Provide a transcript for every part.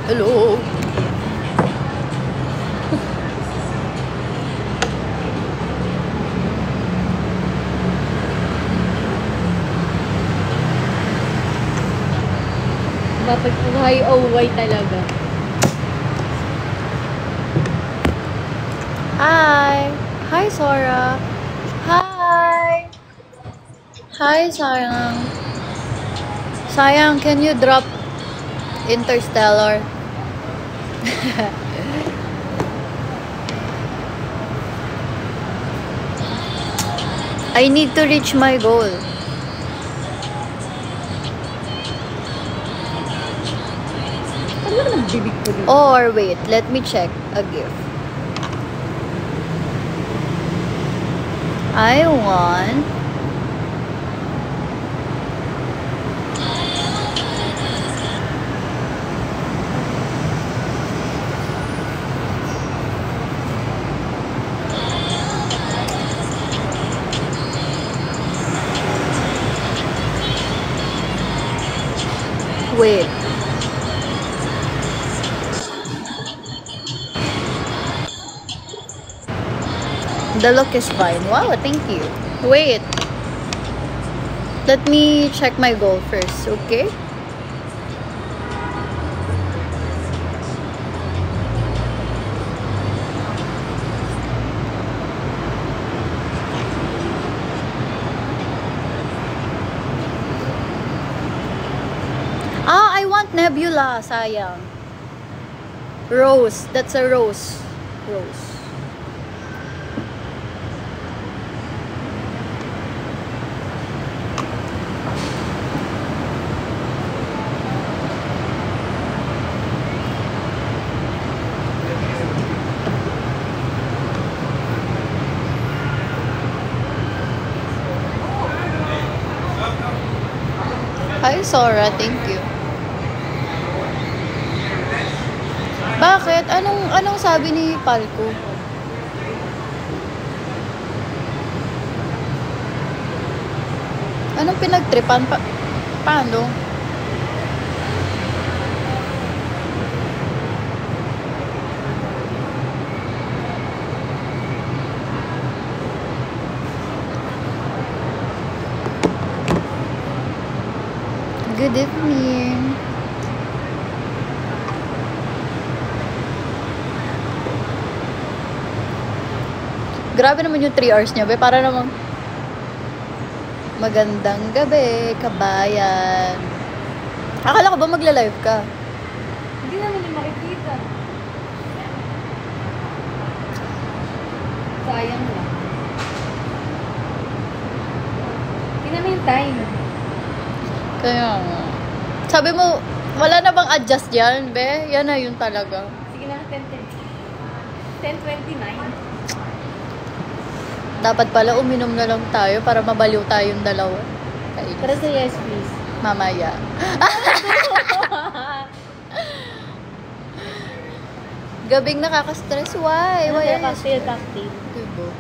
Hello. Mapagpuhay OY talaga. Hi. Hi, Sora. Hi. Hi, Sayang. Sayang, can you drop Interstellar? I need to reach my goal. Ano naman bibig ko dito? Or wait, let me check a gift. I want wait. The look is fine. Wow, thank you. Wait. Let me check my goal first, okay? Ah, I want Nebula, sayang. Rose. That's a rose. Rose. Hi, Sora. Thank you. Bakit? Anong sabi ni Palco? Anong pinagtripan? Paano? Good evening. Grabe naman yung 3 hours niya, be. Para namang magandang gabi, kabayan. Akala ko ba magla-live ka? Hindi naman yung makikita. Sayang lang. Hindi naman yung time. Kaya nga. Sabi mo, wala na bang adjust yan, be? Yan na yun talaga. Sige na, 10:29. Dapat pala uminom na lang tayo para mabaliw tayong dalawa. Tara sa yes, please. Mamaya. Gabing nakaka-stress. Why? Ano Why? kaya cocktail? Diba?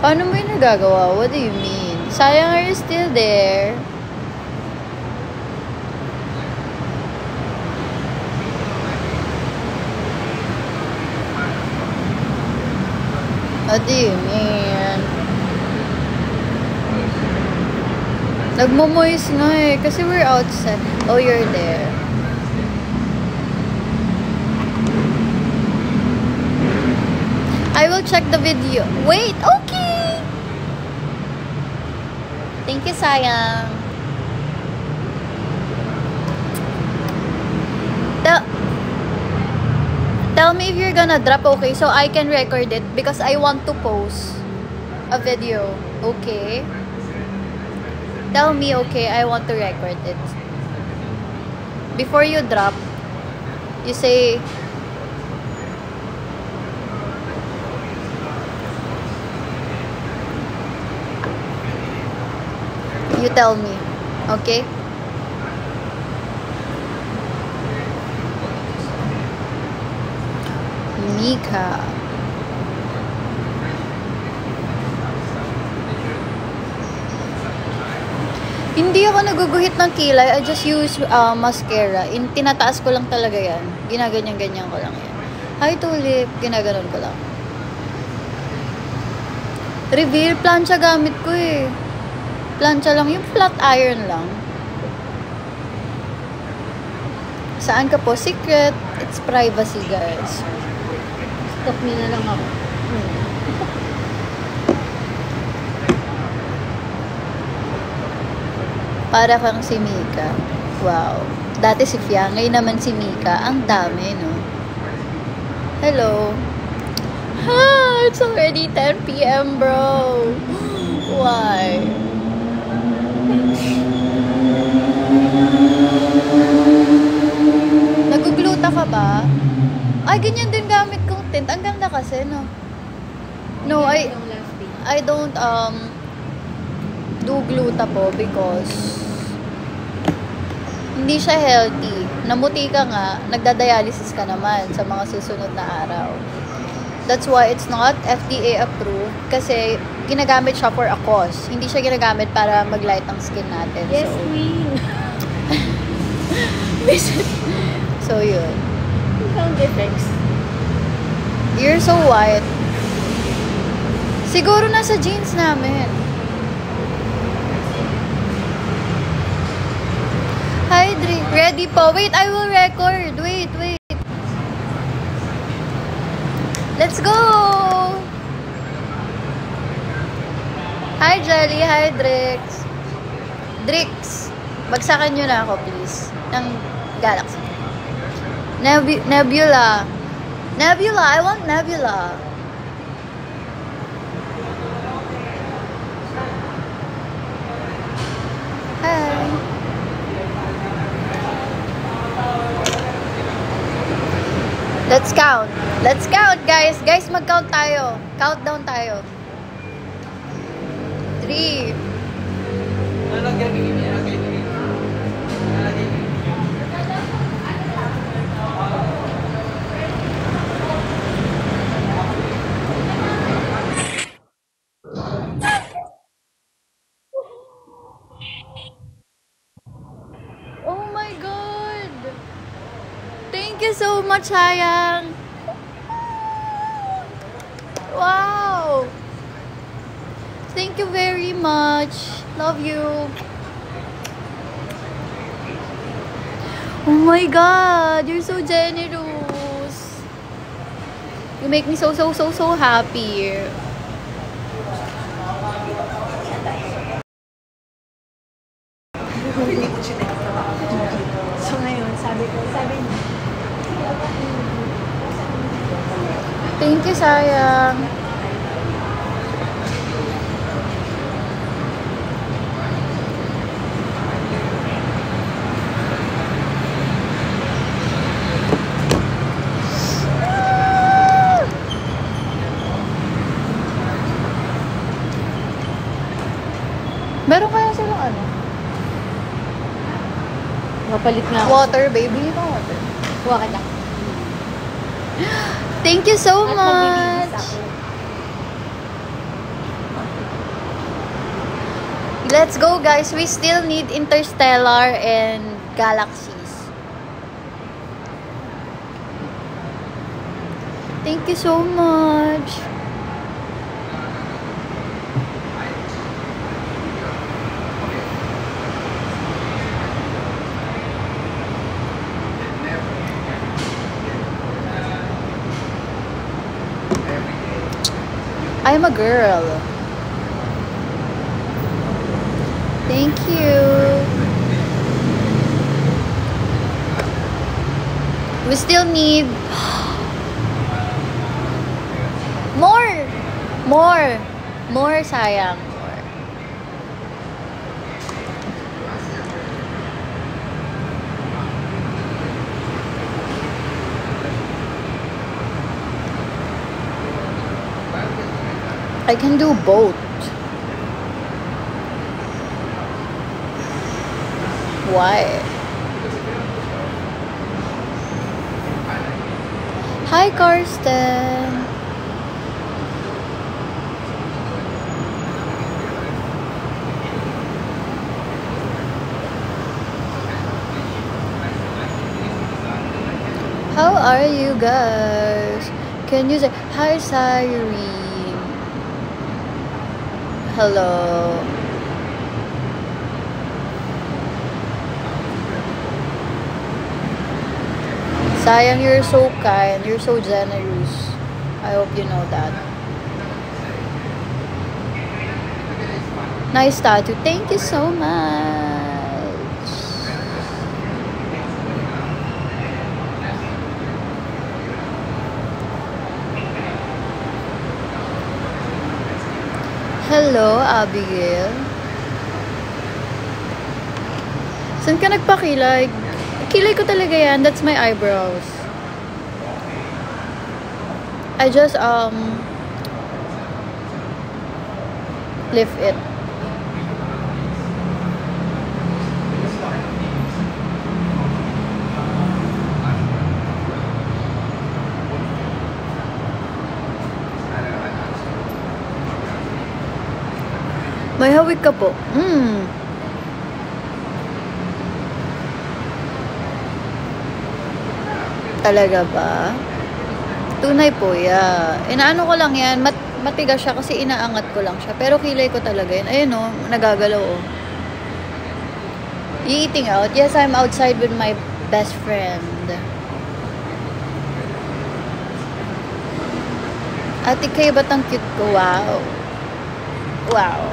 Paano mo yung nagagawa? What do you mean? Sayang, are you still there? What do you mean? Nagmo-moist nga eh. Kasi we're outside. Oh, you're there. I will check the video. Wait, okay! Thank you, sayang. Tell me if you're gonna drop, okay? So I can record it because I want to post a video, okay? Tell me, okay? I want to record it. Before you drop, you say, you tell me, okay? Mika. Hindi ako naguguhit ng kilay. I just use mascara. Tinataas ko lang talaga yan. Ginaganyan-ganyan ko lang yan. Hi, Tulip. Ginaganon ko lang. Reveal. Plancha gamit ko eh. Plancha lang. Yung flat iron lang. Saan ka po? Secret. It's privacy, guys. Stop me na lang ako. Para kang si Mika. Wow. Dati si Fia, ngayon naman si Mika. Ang dami, no? Hello. It's already 10 p.m., bro. Why? Nagugluta ka ba? Ay, ganyan din gamit kong tint. Ang ganda kasi, no? No, I don't, do gluta po because hindi siya healthy. Namuti ka nga, nagda-dialysis ka naman sa mga susunod na araw. That's why it's not FDA approved kasi ginagamit siya for a cause. Hindi siya ginagamit para mag-light ang skin natin. Yes, queen. So yun. Sound effects. You're so white. Siguro nasa jeans namin. Hi, Dre. Ready po. Wait, I will record. Wait. Let's go! Hi, Jelly. Hi, Drix. Drix, bagsakan nyo na ako, please. Ng Galaxy. Nebula. Nebula. I want Nebula. Hi. Let's count. Let's count, guys. Guys, mag-count tayo. Countdown tayo. 3. Oh my God! Thank you so much, Hayang! Wow! Thank you very much. Love you. Oh my God! You're so generous. You make me so happy. So ngayon, sabi niya. Thank you, sayang. Meron kaya silang ano? Mapalit nga ako. Water, baby. Ito water. Kuha ka lang. Thank you so At much. magbibigis ako. Let's go, guys. We still need Interstellar and Galaxies. Thank you so much. I'm a girl. Thank you. We still need more, sayang. More. I can do both. Why? Hi, Karsten. How are you guys? Can you say hi, Cyrene? Hello. Sayang, you're so kind. You're so generous. I hope you know that. Nice tattoo. Thank you so much. Hello, Abigail. Saan ka nagpakilay? Kilay ko talaga yan. That's my eyebrows. I just, lift it. May hawig ka po. Talaga ba? Tunay po, yeah. Inaano ko lang yan. Matigas siya kasi inaangat ko lang siya. Pero kilay ko talaga yan. Ayun o, nagagalaw o. You eating out? Yes, I'm outside with my best friend. Ate kayo ba't ang cute ko? Wow. Wow.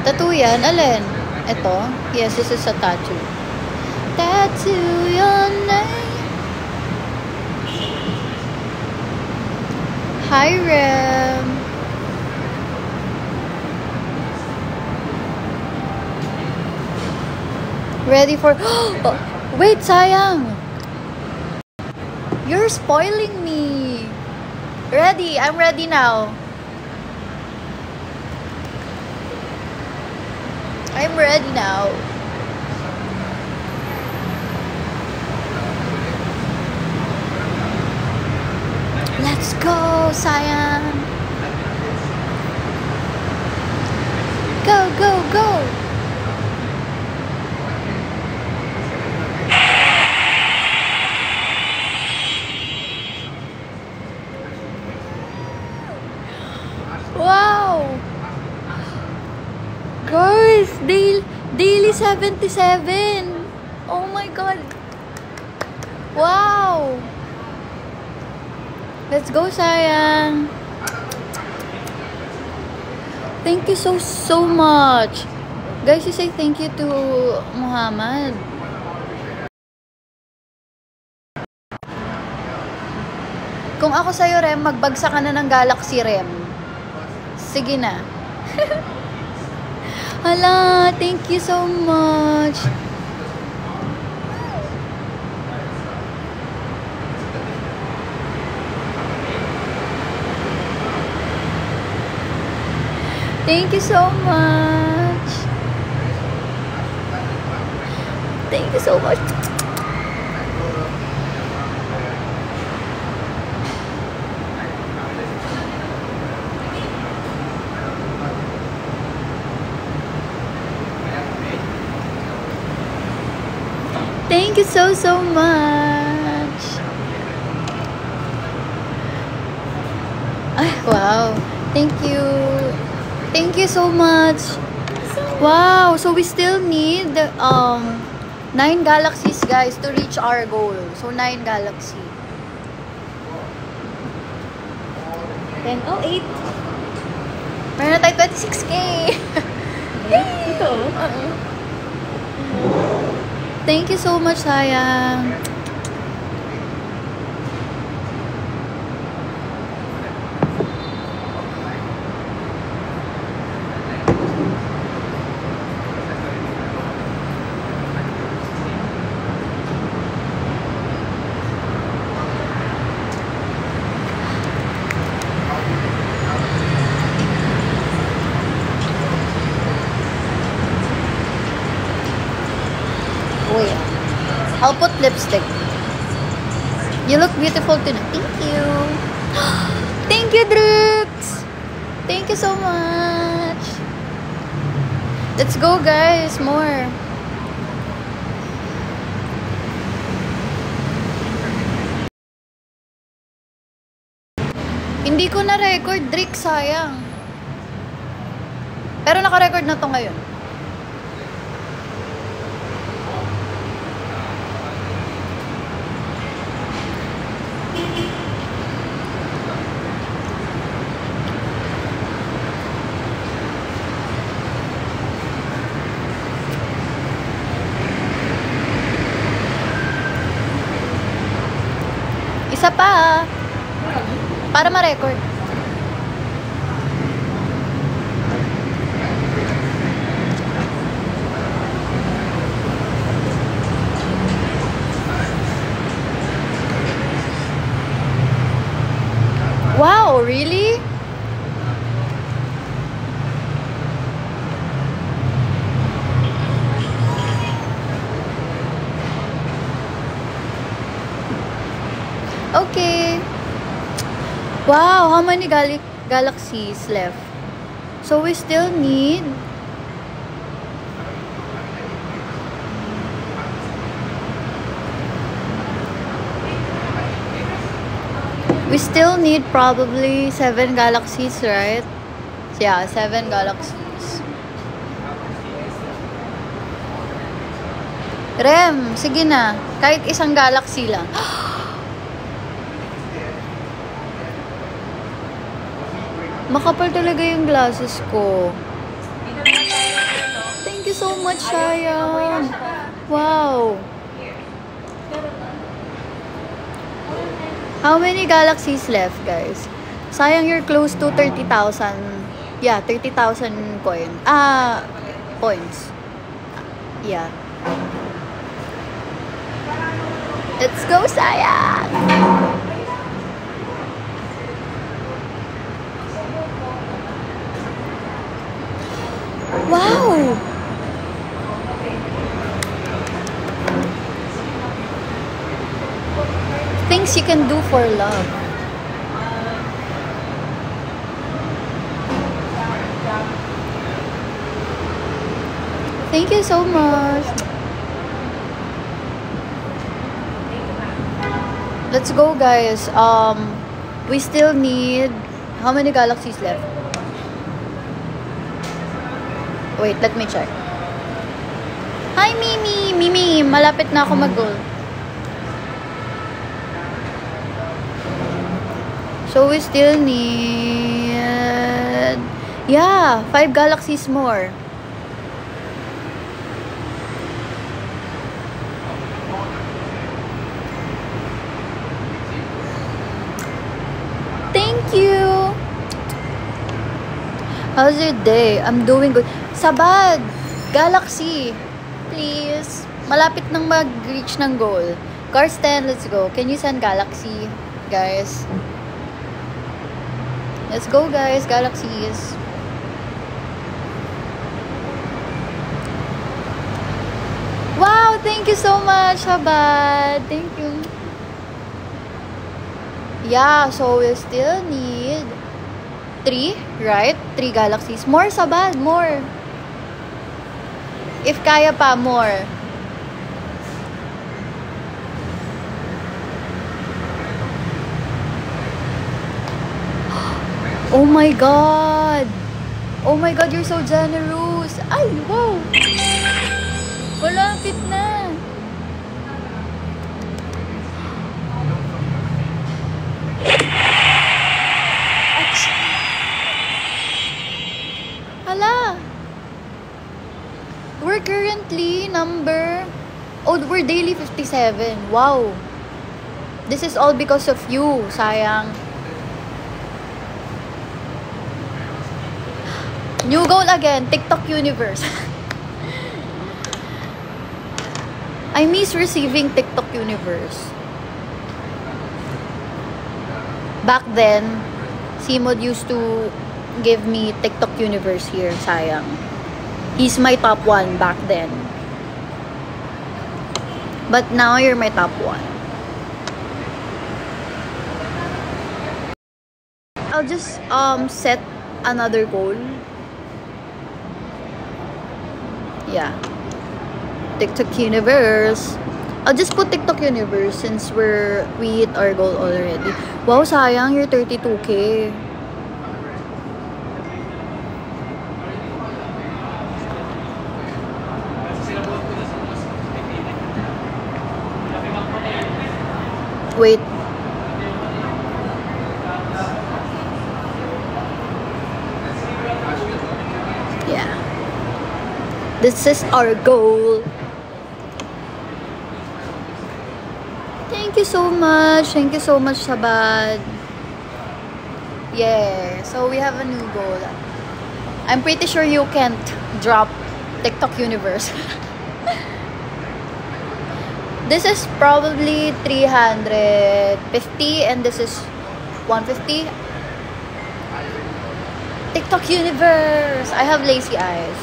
Tattoo yan? Alin? Ito? Yes, this is a tattoo. Tattoo your name. Hi, Rem. Ready for... Oh, wait, sayang. You're spoiling me. Ready. I'm ready now. I'm ready now. Let's go, sayang. Go, go, go. Wow. Guys, daily 77. Oh my god. Wow. Let's go, sayang. Thank you so much. Guys, you say thank you to Muhammad. Kung ako sa'yo, Rem, magbagsa ka na ng Galaxy, Rem. Sige na. Hala, thank you so much. Thank you so much. Thank you so much. Thank you so much. Ay, wow. Thank you. Thank you so much. Wow, so we still need 9 galaxies, guys, to reach our goal. So 9 galaxy. 10:08. Meron na tayo 26K. Ito. Thank you so much, sayang. Wait, I'll put lipstick. You look beautiful tonight. Thank you. Thank you, Drux. Thank you so much. Let's go, guys. More. Hindi ko na-record, Drake, sayang. Pero naka-record na to ngayon. Isa pa, para ma-record. Wow, really? Okay. Wow, how many galaxies left? So we still need probably 7 galaxies, right? Yeah, 7 galaxies. Rem, sige na. Kahit isang galaxy lang. Makapal talaga yung glasses ko. Thank you so much, Shaya. Wow. How many galaxies left, guys? Sayang, you're close to 30,000. Yeah, 30,000 points. Yeah. Let's go, sayang! Wow! Things you can do for love. Thank you so much. Let's go, guys. We still need... How many galaxies left? Wait, let me check. Hi, Mimi! Mimi, malapit na ako mag-goal. So, we still need... Yeah, 5 galaxies more. Thank you! How's your day? I'm doing good. Sabad! Galaxy! Please! Malapit nang mag-reach ng goal. Karsten, let's go. Can you send Galaxy, guys? Let's go, guys. Galaxies. Wow! Thank you so much, Sabad! Thank you. Yeah, so we still need 3, right? 3 galaxies. More, Sabad, more. If kaya pa, more. Oh my God! Oh my God, you're so generous! Ay, wow! Malapit na! Hala! We're currently we're daily 57. Wow! This is all because of you, sayang. New goal again, TikTok universe. I miss receiving TikTok universe. Back then, Simod used to give me TikTok universe here, sayang. He's my top 1 back then. But now you're my top 1. I'll just set another goal. Yeah. TikTok universe. I'll just put TikTok Universe since we hit our goal already. Wow, sayang, you're 32K. Wait. Yeah. This is our goal. Thank you so much. Thank you so much, Sabad. Yeah. So we have a new goal. I'm pretty sure you can't drop TikTok Universe. This is probably 350 and this is 150. TikTok Universe. I have lazy eyes.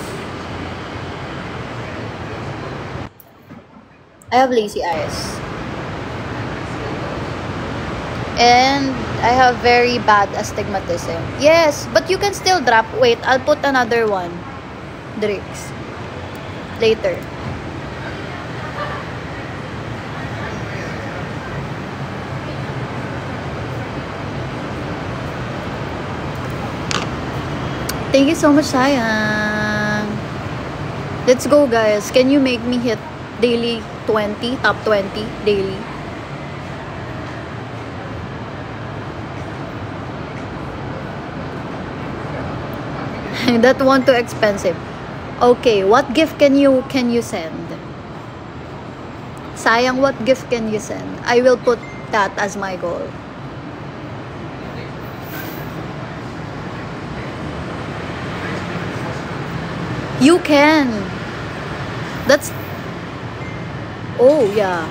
I have lazy eyes. And I have very bad astigmatism. Yes, but you can still drop. Wait, I'll put another one. Drix. Later. Thank you so much, sayang. Let's go, guys. Can you make me hit daily 20, top 20 daily? That one too expensive. Okay, what gift can you send? Sayang, what gift can you send? I will put that as my goal. You can. That's... Oh, yeah.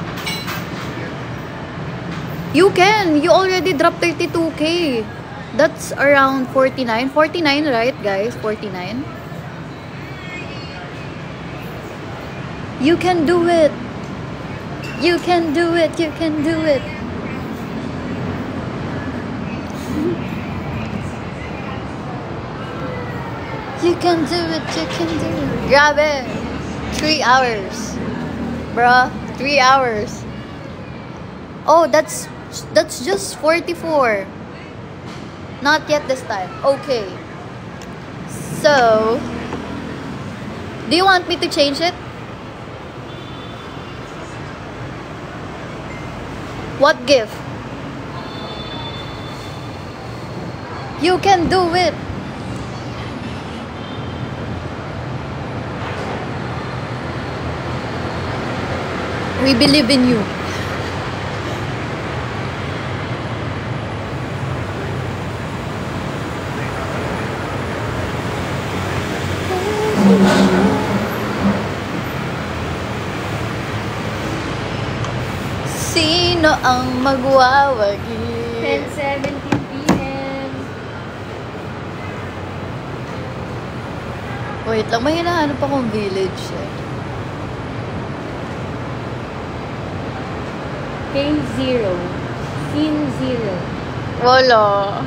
You can. You already dropped 32K. That's around 49. 49, right, guys? 49. You can do it. You can do it. You can do it. You can do it, you can do it. Grabe! 3 hours. Bruh, 3 hours. Oh, that's just 44. Not yet this time. Okay. So, do you want me to change it? What gift? You can do it. We believe in you. Sino ang magwawagi? 10:17 p.m. Wait lang, may hinahanap akong village eh. K0. Scene 0. Wala.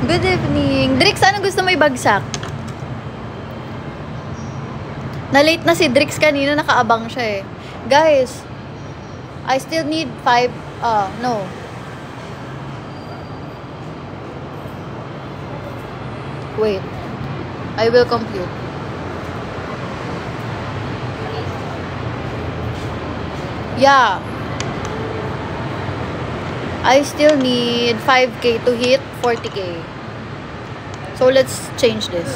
Good evening. Drix, anong gusto mo ibagsak? Na-late na si Drix kanina, nakaabang siya eh. Guys, I still need 5, no. Wait. I will compute. Yeah. I still need 5K to hit 40K. So, let's change this.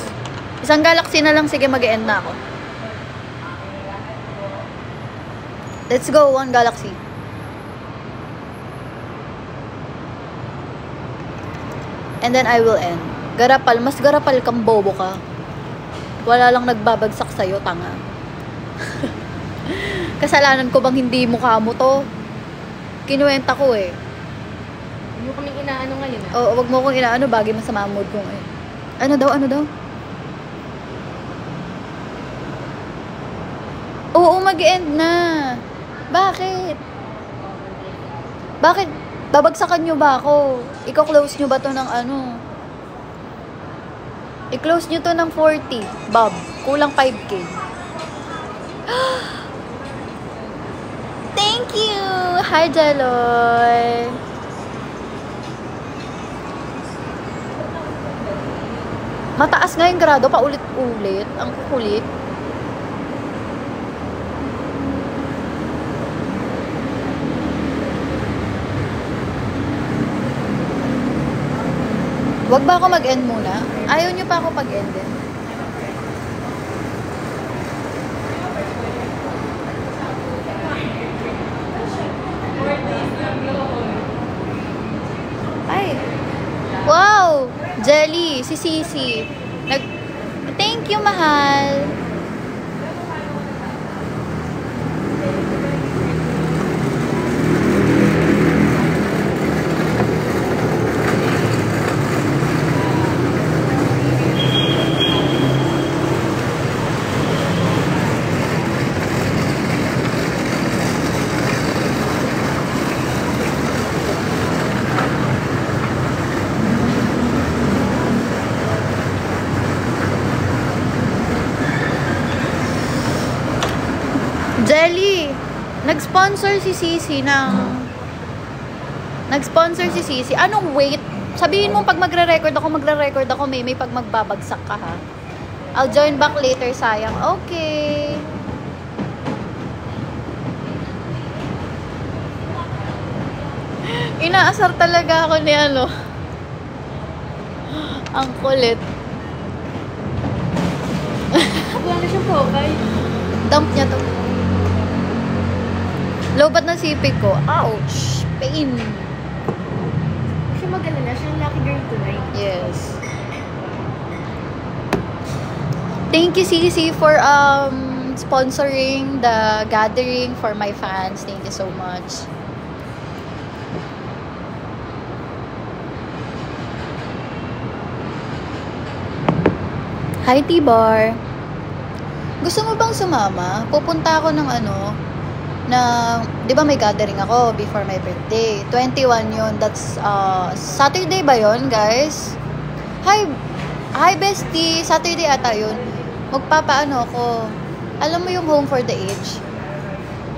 Isang galaxy na lang. Sige, mag-end na ako. Let's go, 1 galaxy. And then I will end. Garapal. Mas garapal kang bobo ka. Wala lang nagbabagsak sa'yo, tanga. Kasalanan ko bang hindi mukha mo to? Kinuwenta ko eh. Huwag mo kaming inaano ngayon ah. Oo, wag mo kong inaano, bagay masama mood ko eh. Ano daw? mag-end na. Bakit? Bakit? Babagsakan nyo ba ako? Iko-close nyo ba to ng ano? I-close nyo to ng 40. Bob, kulang 5K. Thank you! Hi, Jaloy! Mataas nga yung grado, paulit-ulit. Ang kukulit. Wag ba ako mag-end muna? Ayaw nyo pa ako pag-end eh. Ay! Wow! Jelly! Si Sisi. Thank you, mahal! Jelly, nag-sponsor si Sisi ng... Nag-sponsor si Sisi. Anong wait? Sabihin mo pag magre-record ako, may pag magbabagsak ka ha. I'll join back later, sayang. Okay. Inaasar talaga ako ni ano. Ang kulit. Wala na siyang pokay. Dump niya to. Lobat na sipig ko. Ouch! Pain! Siya mag-alala. Siya ang lucky girl tonight. Yes. Thank you, Sisi, for sponsoring the gathering for my fans. Thank you so much. Hi, T-Bar. Gusto mo bang sumama? Pupunta ako ng di ba may gathering ako before my birthday? 21 yun. That's, Saturday ba yun, guys? Hi, bestie. Saturday ata yun. Magpapaano ako. Alam mo yung Home for the Aged?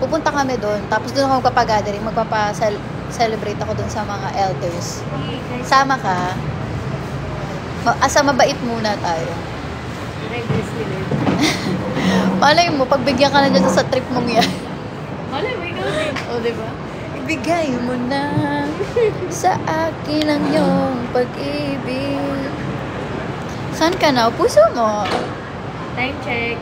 Pupunta kami doon. Tapos doon ako magpapagathering. Magpapa-celebrate ako doon sa mga elders. Sama ka? Asa mabait muna tayo. Malay mo, pagbigyan ka na dyan sa trip mong yan. Malay mo, ikaw din. O, diba? Ibigay mo na sa akin ang iyong pag-ibig. Saan ka na? Puso mo. Time check.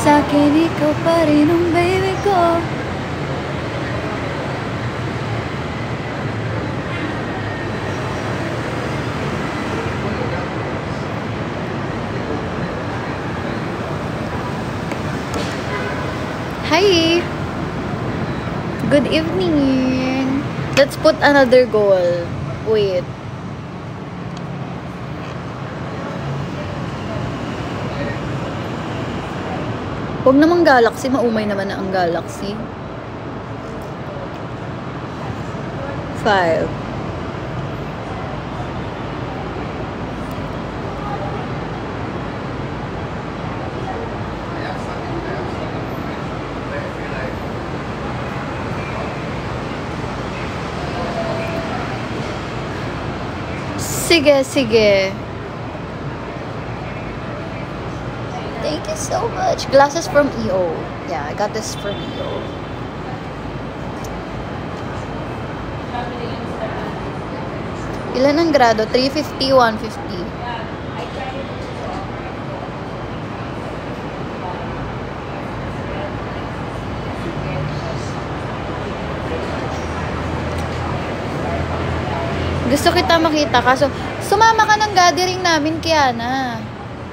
Sa'kin ikaw pa rin ang baby ko. Hi! Good evening! Let's put another goal. Wait. Huwag namang Galaxy. Maumay naman na ang Galaxy. 5. Sige, sige. Thank you so much. Glasses from EO. Yeah, I got this from EO. Ilan ang grado? 350, 150. Gusto kita makita, kaso sumama ka ng gathering namin, Kiana.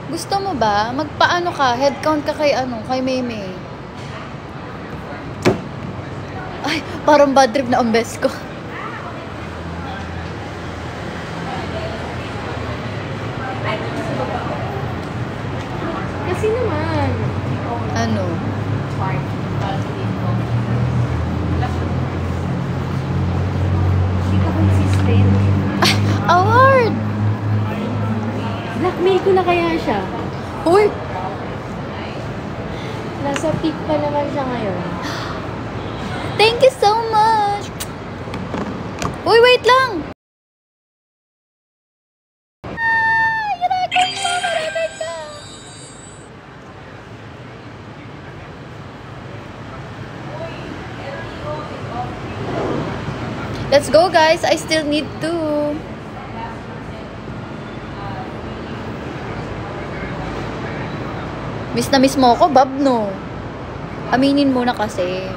Gusto mo ba? Magpaano ka? Head count ka kay kay Meme. Ay, parang bad trip na ang best ko. Kasi naman. Ano? Hindi ka consistent. Award! Blackmail ko na kaya siya. Uy! Nasa peak pa naman siya ngayon. Thank you so much! Uy, wait lang! Let's go, guys. I still need to. Miss na miss mo ako, Bob, no? Aminin mo na kasi.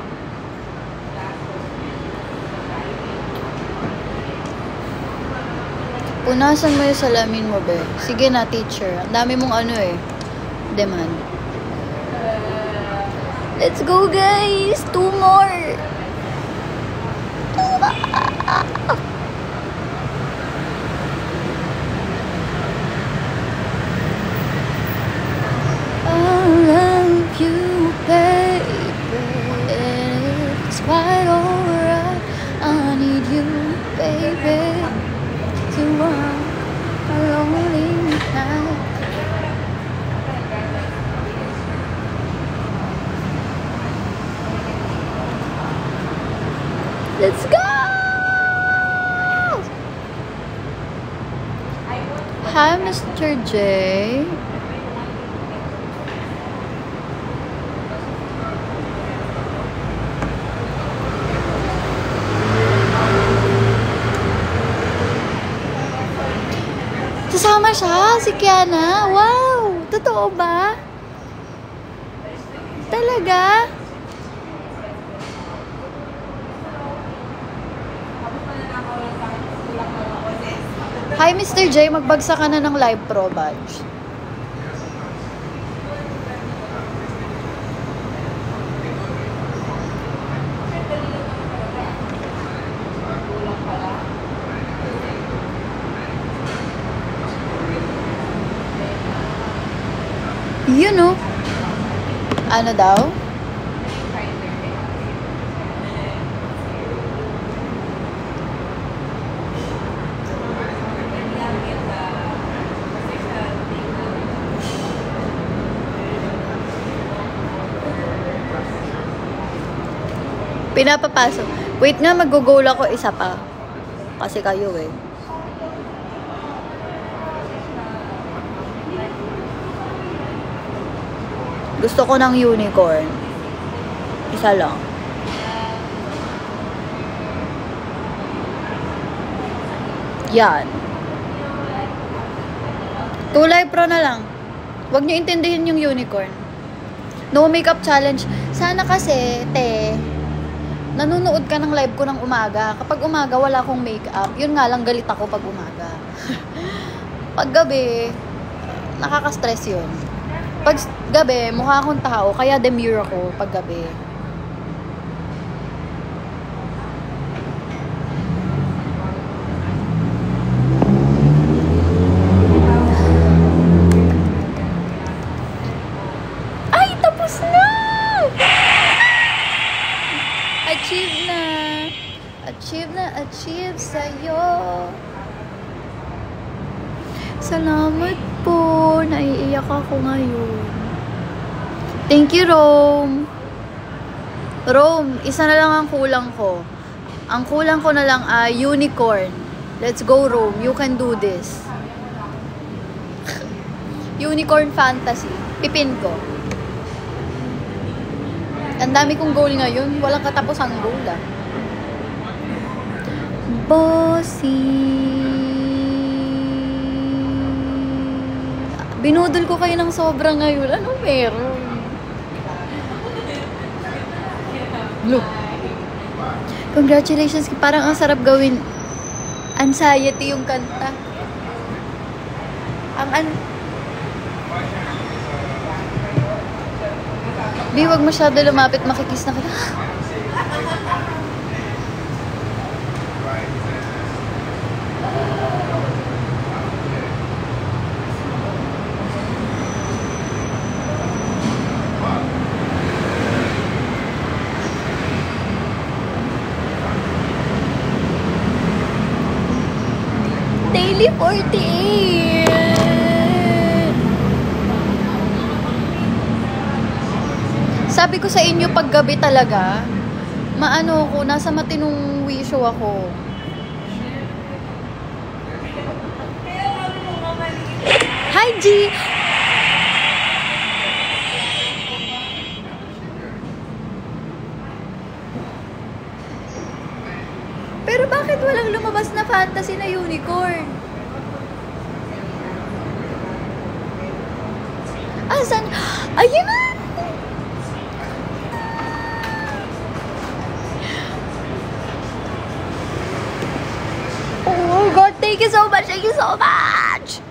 Punasan mo yung salamin mo, be. Sige na, teacher. Ang dami mong demand. Let's go, guys. 2 more. I love you, baby. It's quite alright. I need you, baby, to walk a lonely night. Let's go! Hi, Mr. J. Sasama siya, si Kiana. Wow! Totoo ba? Talaga? Hi, Mr. J. Magbagsak ka na ng live pro badge. You know. Ano daw? Pinapapasok. Wait nga, mag-goal ako isa pa. Kasi kayo eh. Gusto ko ng unicorn. Isa lang. Yan. 2 live pro na lang. Huwag nyo intindihin yung unicorn. No makeup challenge. Sana kasi, nanonood ka ng live ko ng umaga. Kapag umaga, wala akong makeup. Yun nga lang, galit ako pag umaga. Pag gabi, nakaka-stress yun. Pag gabi, mukha akong tao, kaya demure ako pag gabi. Ay, tapos na! Achieve na! Achieve na, achieve sa'yo. Salamat po. Naiiyak ako ngayon. Thank you, Rome. Rome, isa na lang ang kulang ko. Ang kulang ko na lang ay unicorn. Let's go, Rome. You can do this. Unicorn fantasy. Pipin ko. Ang dami kong goal ngayon. Walang katapos ang goal, ah. Bossy. Binudol ko kayo ng sobra ngayon. Ano meron? Look. Congratulations. Parang ang sarap gawin. Anxiety yung kanta. Di, wag masyado lumapit, makikis na kita. Daily 48. Sabi ko sa inyo, pag gabi talaga, maano ko, nasa matinong wisyo ako. Hi, G! Pero bakit walang lumabas na fantasy na unicorn? Asan? Ayun na! Oh God, thank you so much! Thank you so much!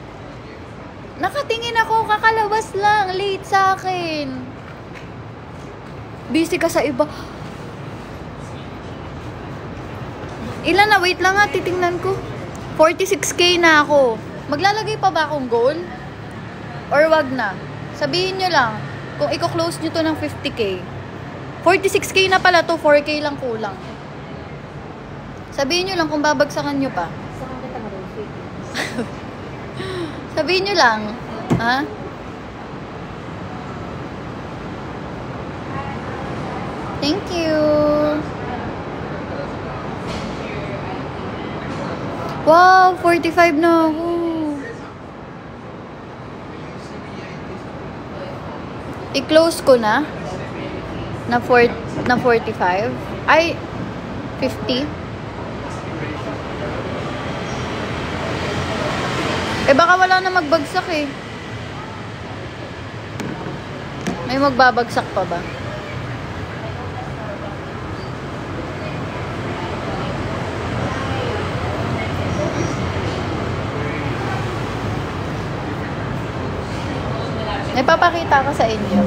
Nakatingin ako, kakalabas lang. Late sa akin. Busy ka sa iba. Ilan na? Wait lang nga, titingnan ko. 46k na ako. Maglalagay pa ba akong goal? Or wag na? Sabihin nyo lang. Kung i-close nyo to ng 50k. 46k na pala to, 4k lang kulang. Sabihin nyo lang kung babagsakan nyo pa. Sabihin nyo lang. Ha? Thank you. Wow, 45 na ako. I-close ko na. Na 45. Ay, 50. Eh baka wala na magbagsak eh. May magbabagsak pa ba? Ipapakita ko sa inyo.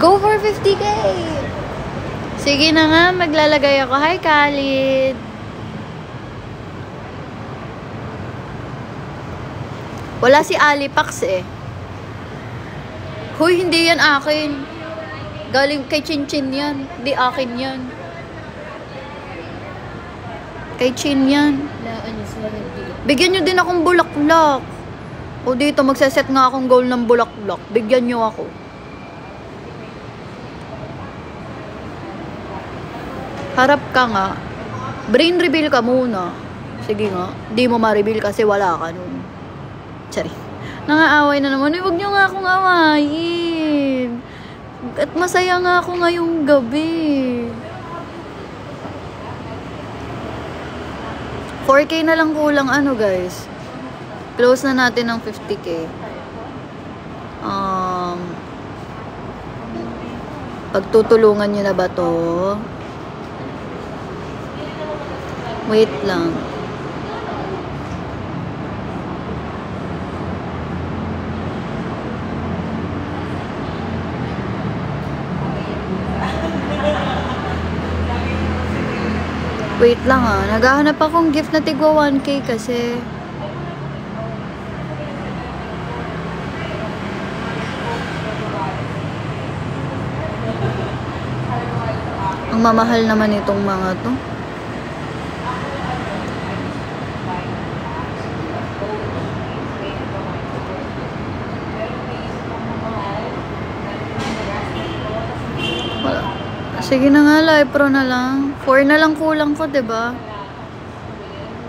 Go for 50k! Sige na nga, maglalagay ako. Hi, Khalid! Wala si Alipax eh. Huy, hindi yan akin. Galing kay Chinchin yan. Hindi akin yan. Kay Chin yan. Bigyan nyo din akong bulaklak. O dito, magsaset nga akong goal ng bulaklak. Bigyan nyo ako. Harap ka nga. Brain reveal ka muna. Sige nga. Di mo ma-reveal kasi wala ka nun. Sorry. Nangaaway na naman. Huwag nyo nga akong awayin. At masaya nga ako ngayong gabi. 4k na lang kulang ano guys. Close na natin ng 50k. Pagtutulungan nyo na ba to? Wait lang. Wait lang ah. Naghahanap akong gift na tigwa 1k kasi. Ang mamahal naman itong mga to. Sige na nga, live pro na lang. 4 na lang kulang ko, diba?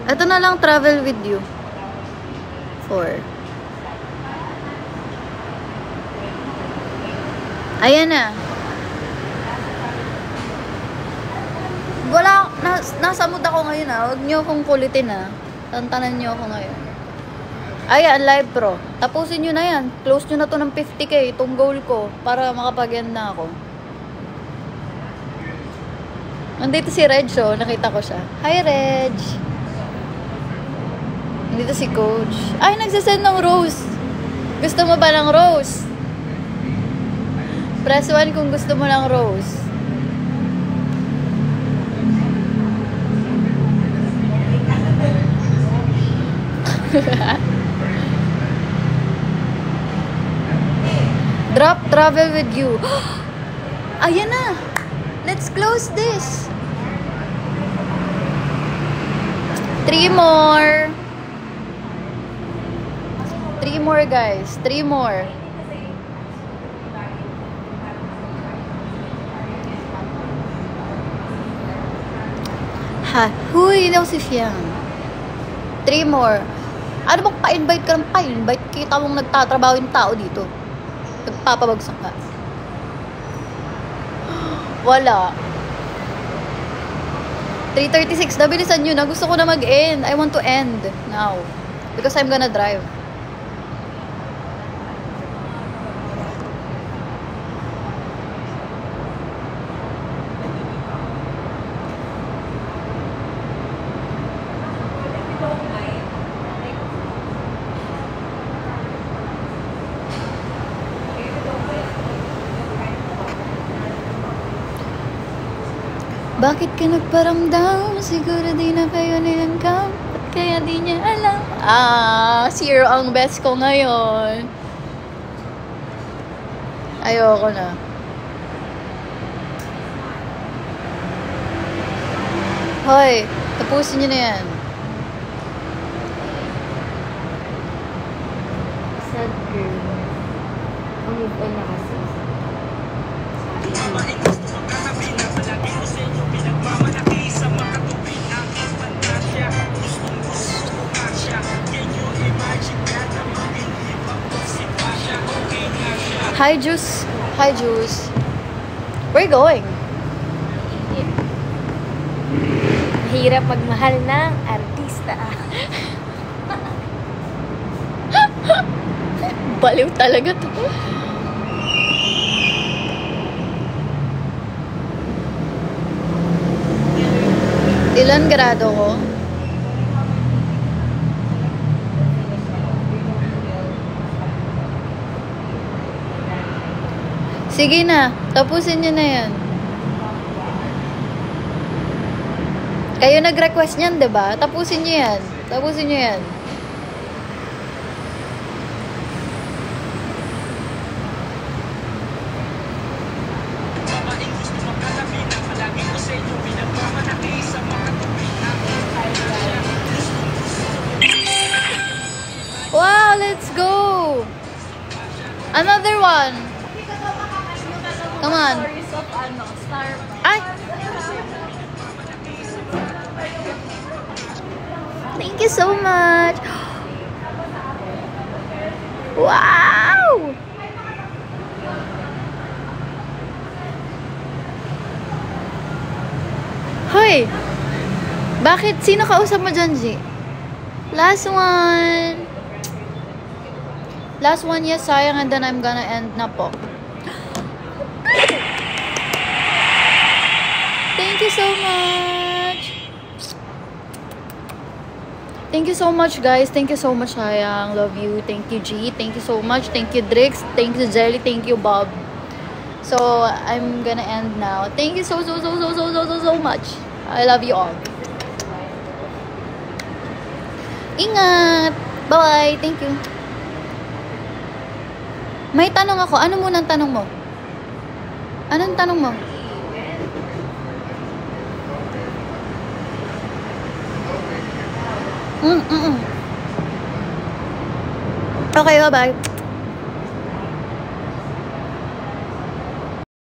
Ito na lang, travel with you. 4. Ayan na. Nasa mood ako ngayon Huwag niyo akong kulitin Tantanan niyo ako ngayon. Ayan, live pro. Tapusin niyo na yan. Close niyo na to ng 50k, itong goal ko, para makapag-end na ako. Nandito si Reg, nakita ko siya. Hi, Reg! Nandito si Coach. Ay, nagsasend ng rose. Gusto mo ba ng rose? Press 1 kung gusto mo ng rose. Drop travel with you. Ayan na. Let's close this. 3 more. 3 more, guys. 3 more. Ha? Huy, daw si Fiang. 3 more. Ano bang pa-invite ka ng pa-invite? Kita mong nagtatrabaho yung tao dito. Nagpapabagsak ka. Wala. 3:36. Nabilisan nyo na. Gusto ko na mag-end. I want to end now. Because I'm gonna drive. Bakit ka nagparamdam? Siguro di na kayo nilanggam. Ba't kaya di niya alam? Zero ang best ko ngayon. Ayoko na. Hoy, tapusin niyo na yan. Sad girl. Move on na kasi. Hi, Juice. Hi, Juice. Where are you going? Hirap magmahal ng artista. Baliw talaga to. Ilan grado ko? Sige na, tapusin niyo na yan. Kayo nag-request niyan, diba? Tapusin niyo yan. Tapusin niyo yan. Wow, let's go! Another one! Come on. Ay! Thank you so much! Wow! Hoy! Bakit? Sino kausap mo dyan, G? Last one! Last one, yes, sayang, and then I'm gonna end na po. Thank you so much. Thank you so much, guys. Thank you so much, sayang. Love you. Thank you, G. Thank you so much. Thank you, Drix. Thank you, Jelly. Thank you, Bob. So, I'm gonna end now. Thank you so much. I love you all. Ingat. Bye-bye. Thank you. May tanong ako. Ano muna ang tanong mo? Anong tanong mo? Okay, bye-bye.